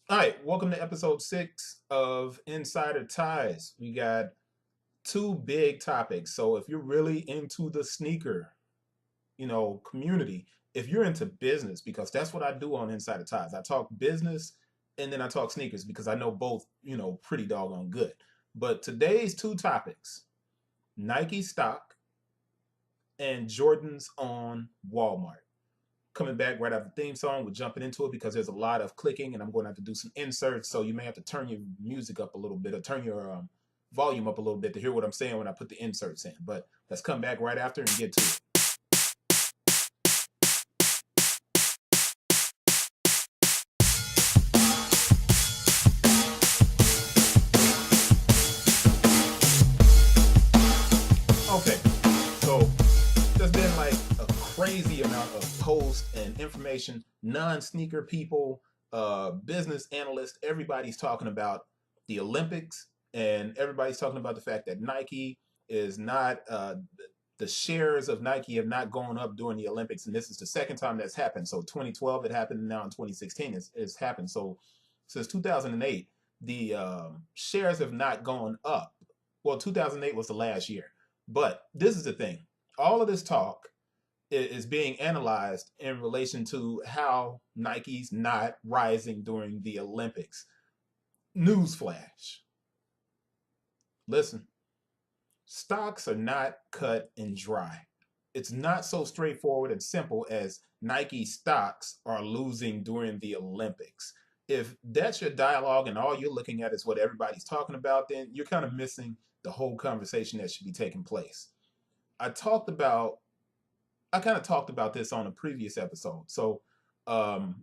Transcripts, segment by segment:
All right, welcome to episode 6 of Insider Ties. We got two big topics. So if you're really into the sneaker, community, if you're into business, because that's what I do on Insider Ties. I talk business and then I talk sneakers because I know both, pretty doggone good. But today's two topics, Nike stock and Jordans on Walmart. Coming back right after the theme song, we're jumping into it because there's a lot of clicking and I'm going to have to do some inserts. So you may have to turn your music up a little bit or turn your volume up a little bit to hear what I'm saying when I put the inserts in. But let's come back right after and get to it. Okay, so there's been like a crazy amount of posts and information, non-sneaker people, business analysts, everybody's talking about the Olympics and everybody's talking about the fact that Nike is not the shares of Nike have not gone up during the Olympics, and this is the second time that's happened. So 2012 it happened, and now in 2016 it's happened. So since 2008, the shares have not gone up. Well, 2008 was the last year, but this is the thing: all of this talk is being analyzed in relation to how Nike's not rising during the Olympics. Newsflash: listen, stocks are not cut and dry. It's not so straightforward and simple as Nike stocks are losing during the Olympics. If that's your dialogue and all you're looking at is what everybody's talking about, then you're kind of missing the whole conversation that should be taking place. I talked about, I kind of talked about this on a previous episode. So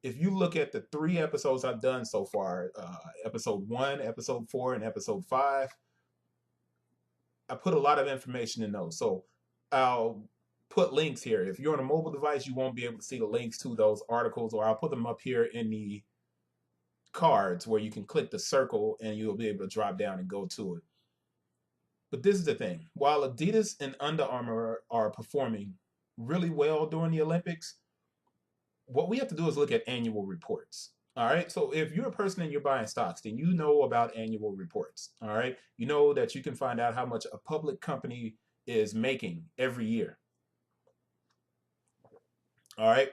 if you look at the three episodes I've done so far, episode 1, episode 4, and episode 5, I put a lot of information in those. So I'll put links here. If you're on a mobile device, you won't be able to see the links to those articles, or I'll put them up here in the cards where you can click the circle and you'll be able to drop down and go to it. But this is the thing. While Adidas and Under Armour are performing really well during the Olympics, what we have to do is look at annual reports. All right. So if you're a person and you're buying stocks, then you know about annual reports. All right. You know that you can find out how much a public company is making every year. All right.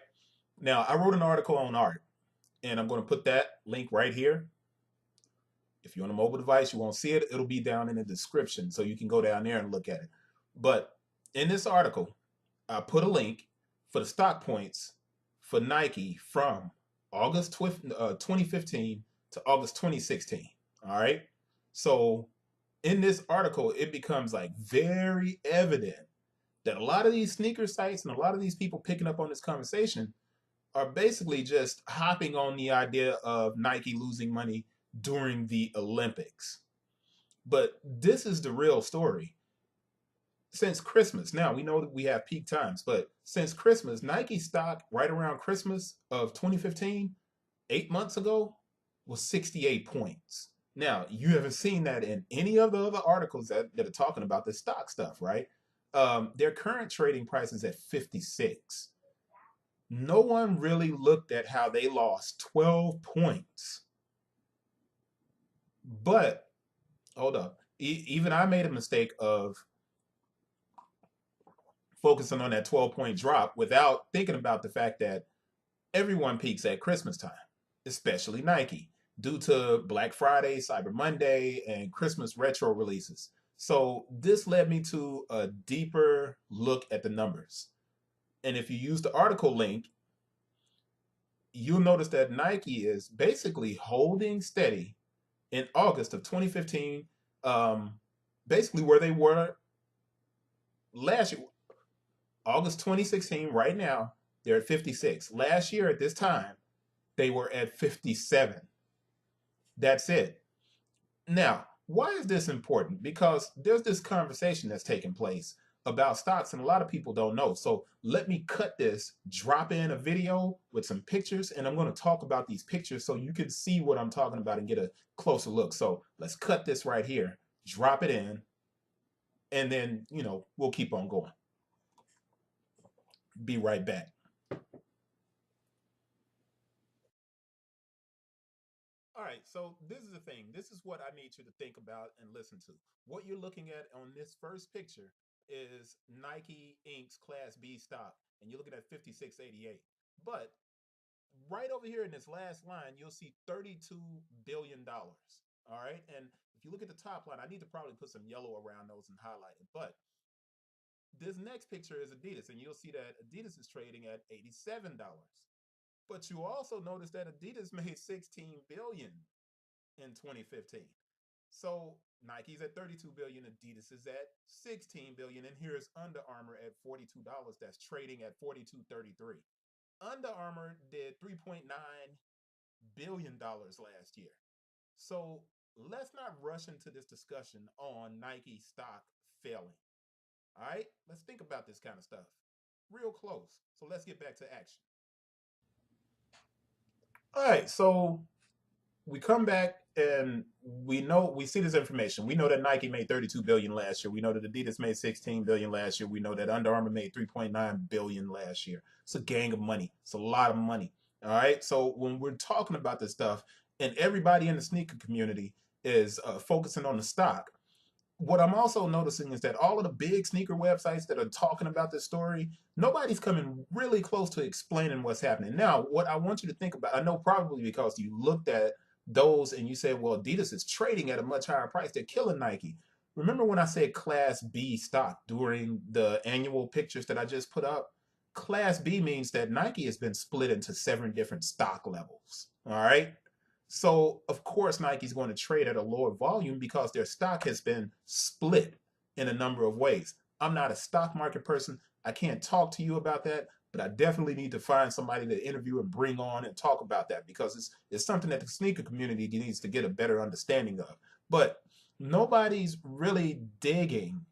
Now, I wrote an article on art, and I'm going to put that link right here. If you're on a mobile device, you won't see it. It'll be down in the description, so you can go down there and look at it. But in this article, I put a link for the stock points for Nike from August 2015 to August 2016. All right. So in this article, it becomes like very evident that a lot of these sneaker sites and a lot of these people picking up on this conversation are basically just hopping on the idea of Nike losing money during the Olympics. But this is the real story. Since Christmas, now we know that we have peak times, but since Christmas, Nike stock right around Christmas of 2015, 8 months ago, was 68 points. Now, you haven't seen that in any of the other articles that are talking about this stock stuff, right? Their current trading price is at 56. No one really looked at how they lost 12 points. But hold up. Even I made a mistake of focusing on that 12-point drop without thinking about the fact that everyone peaks at Christmas time, especially Nike, due to Black Friday, Cyber Monday, and Christmas retro releases. So this led me to a deeper look at the numbers. And if you use the article link, you'll notice that Nike is basically holding steady in August of 2015, um, basically where they were last year, August 2016. Right now, they're at 56. Last year at this time, they were at 57. That's it. Now, why is this important? Because there's this conversation that's taking place about stocks, and a lot of people don't know. So let me cut this, drop in a video with some pictures, and I'm going to talk about these pictures so you can see what I'm talking about and get a closer look. So let's cut this right here, drop it in, and then, we'll keep on going. Be right back. All right, so this is the thing. This is what I need you to think about and listen to. What you're looking at on this first picture is Nike Inc.'s Class B stock, and you're looking at 56.88. But right over here in this last line, you'll see $32 billion. All right, and if you look at the top line, I need to probably put some yellow around those and highlight it. But this next picture is Adidas, and you'll see that Adidas is trading at $87. But you also notice that Adidas made 16 billion in 2015. So Nike's at 32 billion, Adidas is at 16 billion, and here's Under Armour at $42. That's trading at 42.33. Under Armour did 3.9 billion dollars last year. So let's not rush into this discussion on Nike stock failing. All right, let's think about this kind of stuff real close. So let's get back to action. All right, so we come back and we see this information. We know that Nike made 32 billion last year. We know that Adidas made 16 billion last year. We know that Under Armour made 3.9 billion last year. It's a gang of money. It's a lot of money. All right. So when we're talking about this stuff, and everybody in the sneaker community is focusing on the stock, what I'm also noticing is that all of the big sneaker websites that are talking about this story, nobody's coming really close to explaining what's happening. Now, what I want you to think about, I know probably because you looked at those and you said, well, Adidas is trading at a much higher price. They're killing Nike. Remember when I said Class B stock during the annual pictures that I just put up? Class B means that Nike has been split into 7 different stock levels. All right. So, of course, Nike's going to trade at a lower volume because their stock has been split in a number of ways. I'm not a stock market person. I can't talk to you about that, but I definitely need to find somebody to interview and bring on and talk about that because it's something that the sneaker community needs to get a better understanding of. But nobody's really digging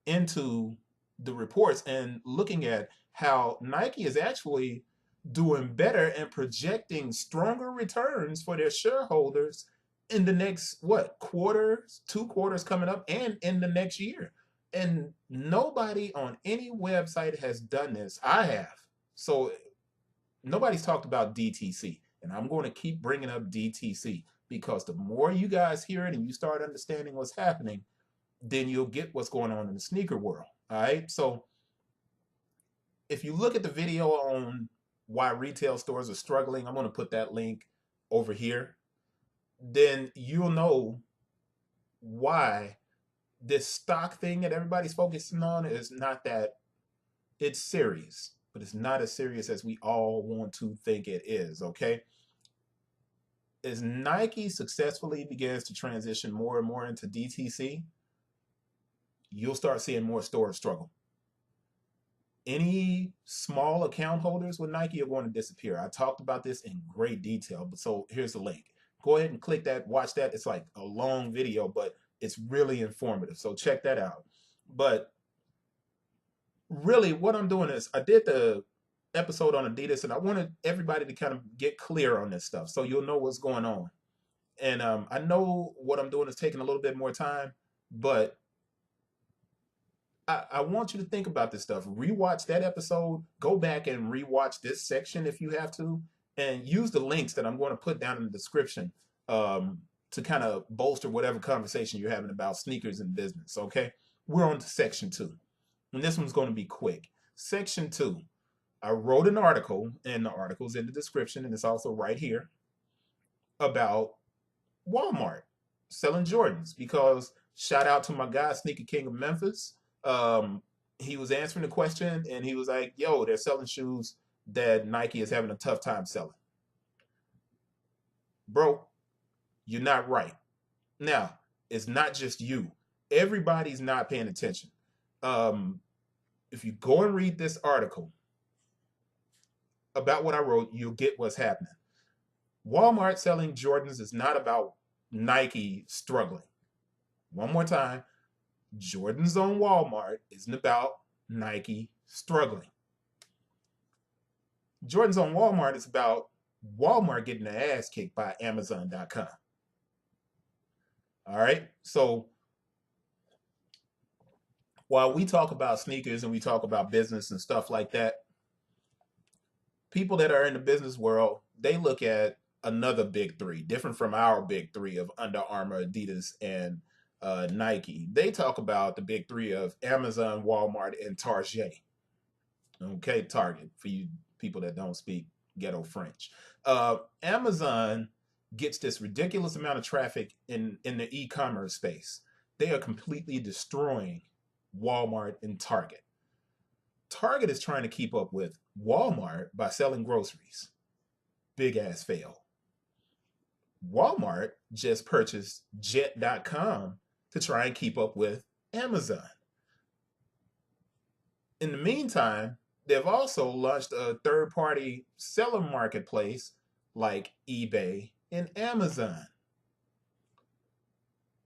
into the reports and looking at how Nike is actually doing better and projecting stronger returns for their shareholders in the next what quarters, 2 quarters coming up, and in the next year. And nobody on any website has done this. I have. So nobody's talked about DTC, and I'm going to keep bringing up DTC because the more you guys hear it and you start understanding what's happening, then you'll get what's going on in the sneaker world. All right. So if you look at the video on why retail stores are struggling, I'm going to put that link over here. Then you'll know why this stock thing that everybody's focusing on is not that it's serious, but it's not as serious as we all want to think it is. Okay. As Nike successfully begins to transition more and more into DTC, you'll start seeing more stores struggle. Any small account holders with Nike are going to disappear. I talked about this in great detail, but so here's the link. Go ahead and click that, watch that. It's like a long video, but it's really informative. So check that out. But really what I'm doing is I did the episode on Adidas and I wanted everybody to kind of get clear on this stuff so you'll know what's going on. And I know what I'm doing is taking a little bit more time, but I want you to think about this stuff. Rewatch that episode. Go back and rewatch this section if you have to, and use the links that I'm going to put down in the description to kind of bolster whatever conversation you're having about sneakers and business. Okay, we're on to section 2, and this one's going to be quick. Section 2. I wrote an article, and the article's in the description, and it's also right here about Walmart selling Jordans because shout out to my guy Sneaker King of Memphis. Um, he was answering the question and he was like, "Yo, they're selling shoes that Nike is having a tough time selling." Bro, you're not right. Now, it's not just you. Everybody's not paying attention. Um, if you go and read this article about what I wrote, you'll get what's happening. Walmart selling Jordans is not about Nike struggling. One more time, Jordans on Walmart isn't about Nike struggling. Jordans on Walmart is about Walmart getting their ass kicked by Amazon.com. All right. So while we talk about sneakers and we talk about business and stuff like that, people that are in the business world, they look at another big three, different from our big three of Under Armour, Adidas, and Nike. They talk about the big three of Amazon, Walmart, and Target. Okay, Target for you people that don't speak ghetto French. Amazon gets this ridiculous amount of traffic in the e-commerce space. They are completely destroying Walmart and Target. Target is trying to keep up with Walmart by selling groceries. Big ass fail. Walmart just purchased Jet.com to try and keep up with Amazon. In the meantime, they've also launched a third-party seller marketplace like eBay and Amazon.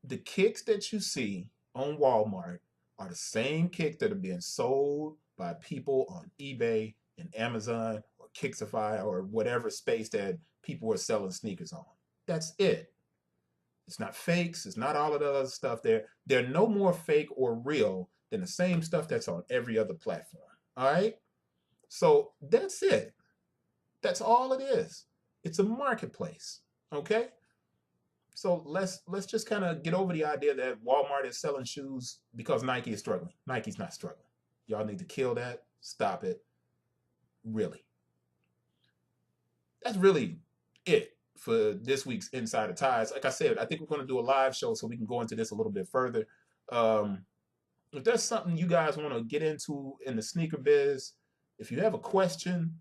The kicks that you see on Walmart are the same kicks that are being sold by people on eBay and Amazon or Kixify or whatever space that people are selling sneakers on. That's it. It's not fakes. It's not all of the other stuff there. They're no more fake or real than the same stuff that's on every other platform. All right? So that's it. That's all it is. It's a marketplace. Okay? So let's just kind of get over the idea that Walmart is selling shoes because Nike is struggling. Nike's not struggling. Y'all need to kill that. Stop it. Really. That's really it for this week's Insider Ties. Like I said, I think we're going to do a live show so we can go into this a little bit further. If there's something you guys want to get into in the sneaker biz, if you have a question,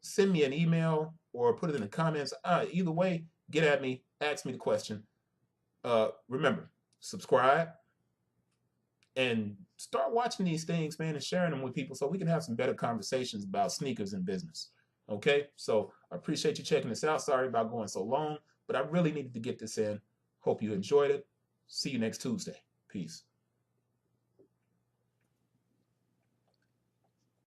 send me an email or put it in the comments. Either way, get at me, ask me the question. Remember, subscribe and start watching these things, man, and sharing them with people so we can have some better conversations about sneakers and business. Okay, so I appreciate you checking this out. Sorry about going so long, but I really needed to get this in. Hope you enjoyed it. See you next Tuesday. Peace.